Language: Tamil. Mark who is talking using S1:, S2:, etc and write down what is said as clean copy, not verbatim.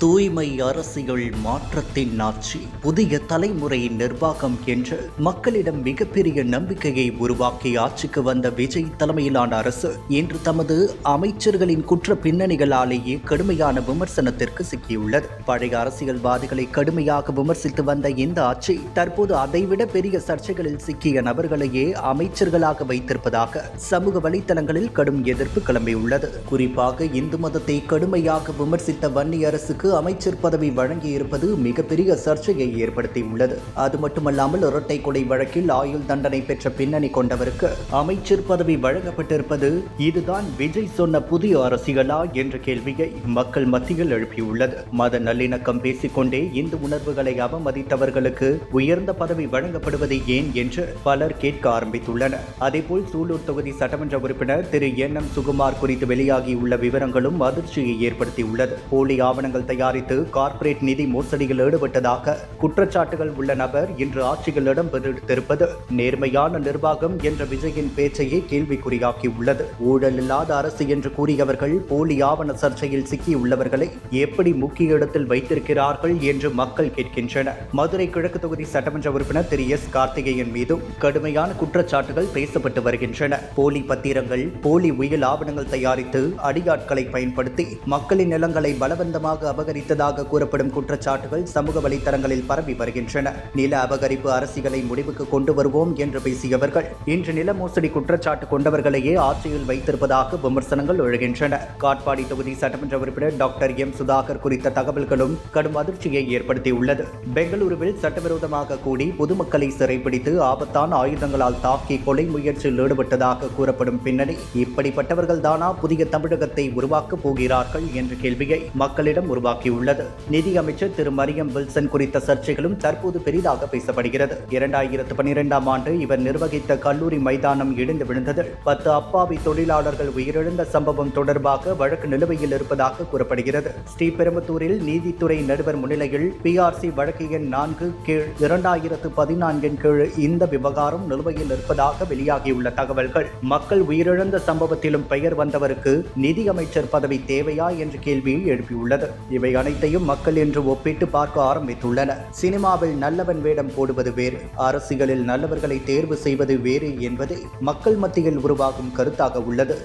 S1: தூய்மை அரசியல் மாற்றத்தின் ஆட்சி, புதிய தலைமுறையின் நிர்வாகம் என்று மக்களிடம் மிகப்பெரிய நம்பிக்கையை உருவாக்கி ஆட்சிக்கு வந்த விஜய் தலைமையிலான அரசு இன்று தமது அமைச்சர்களின் குற்ற பின்னணிகளாலேயே கடுமையான விமர்சனத்திற்கு சிக்கியுள்ளது. பழைய அரசியல்வாதிகளை கடுமையாக விமர்சித்து வந்த இந்த ஆட்சி தற்போது அதைவிட பெரிய சர்ச்சைகளில் சிக்கிய நபர்களையே அமைச்சர்களாக வைத்திருப்பதாக சமூக வலைதளங்களில் கடும் எதிர்ப்பு கிளம்பியுள்ளது. குறிப்பாக இந்து மதத்தை கடுமையாக விமர்சித்த வன்னி அரசுக்கு அமைச்சர் பதவி வழங்கியிருப்பது மிகப்பெரிய சர்ச்சையை ஏற்படுத்தியுள்ளது. அது மட்டுமல்லாமல் இரட்டை கொலை வழக்கில் ஆயுள் தண்டனை பெற்ற பின்னணி கொண்டவருக்கு அமைச்சர் பதவி வழங்கப்பட்டிருப்பது இதுதான் விஜய் சொன்ன புதிய அரசியலா என்ற கேள்வியை மக்கள் மத்தியில் எழுப்பியுள்ளது. மத நல்லிணக்கம் பேசிக்கொண்டே இந்து உணர்வுகளை அவமதித்தவர்களுக்கு உயர்ந்த பதவி வழங்கப்படுவது ஏன் என்று பலர் கேட்க ஆரம்பித்துள்ளனர். அதேபோல் சூலூர் தொகுதி சட்டமன்ற உறுப்பினர் திரு என் சுகுமார் குறித்து வெளியாகியுள்ள விவரங்களும் அதிர்ச்சியை ஏற்படுத்தியுள்ளது. போலி ஆவணங்கள் தயாரித்து கார்ப்பரேட் நிதி மோசடியில் ஈடுபட்டதாக குற்றச்சாட்டுகள் உள்ள நபர் இன்று ஆட்சியில் இடம்பெற்றிருப்பது நேர்மையான நிர்வாகம் என்ற விஜயின் பேச்சையே கேள்விக்குறியாக்கியுள்ளது. ஊழல் இல்லாத அரசு என்று கூறியவர்கள் போலி ஆவண சர்ச்சையில் சிக்கியுள்ளவர்களை எப்படி முக்கிய இடத்தில் வைத்திருக்கிறார்கள் என்று மக்கள் கேட்கின்றனர். மதுரை கிழக்கு தொகுதி சட்டமன்ற உறுப்பினர் திரு எஸ் கார்த்திகேயன் மீதும் கடுமையான குற்றச்சாட்டுகள் பேசப்பட்டு வருகின்றன. போலி பத்திரங்கள், போலி உயில் ஆவணங்கள் தயாரித்து அடியாட்களை பயன்படுத்தி மக்களின் நிலங்களை பலவந்தமாக அபகரித்ததாக கூறப்படும் குற்றச்சாட்டுகள் சமூக வலைதளங்களில் பரவி வருகின்றன. நில அபகரிப்பு அரசியலை முடிவுக்கு கொண்டு வருவோம் என்று பேசியவர்கள் இன்று நில மோசடி குற்றச்சாட்டு கொண்டவர்களையே ஆட்சியில் வைத்திருப்பதாக விமர்சனங்கள் எழுகின்றன. காட்பாடி தொகுதி சட்டமன்ற உறுப்பினர் டாக்டர் எம் சுதாகர் குறித்த தகவல்களும் கடும் அதிர்ச்சியை ஏற்படுத்தியுள்ளது. பெங்களூருவில் சட்டவிரோதமாக கூடி பொதுமக்களை சிறைப்பிடித்து ஆபத்தான ஆயுதங்களால் தாக்கி கொலை முயற்சியில் ஈடுபட்டதாக கூறப்படும் பின்னணி இப்படிப்பட்டவர்கள் தானா புதிய தமிழகத்தை உருவாக்கப் போகிறார்கள் என்ற கேள்வியை மக்களிடம் உருவாக்கியுள்ளது. நிதி அமைச்சர் திரு மரியம் வில்சன் குறித்த சர்ச்சைகளும் தற்போது பெரிதாக பேசப்படுகிறது. 2012ஆம் ஆண்டு இவர் நிர்வகித்த கல்லூரி மைதானம் இடிந்து விழுந்ததில் 10 அப்பாவி தொழிலாளர்கள் உயிரிழந்த சம்பவம் தொடர்பாக வழக்கு நிலுவையில் இருப்பதாக கூறப்படுகிறது. ஸ்ரீபெரும்புதூரில் நீதித்துறை நடுவர் முன்னிலையில் PRC வழக்கு எண் 4 கீழ் 2014 கீழ் இந்த விவகாரம் நிலுவையில் இருப்பதாக வெளியாகியுள்ள தகவல்கள் மக்கள் உயிரிழந்த சம்பவத்திலும் பெயர் வந்தவருக்கு நிதி அமைச்சர் பதவி தேவையா என்ற கேள்வியை எழுப்பியுள்ளது. இவை அனைத்தையும் மக்கள் என்று ஒப்பிட்டு பார்க்க ஆரம்பித்துள்ளனர். சினிமாவில் நல்லவன் வேடம் போடுவது வேறு, அரசியலில் நல்லவர்களை தேர்வு செய்வது வேறு என்பதே மக்கள் மத்தியில் உருவாகும் கருத்தாக உள்ளது.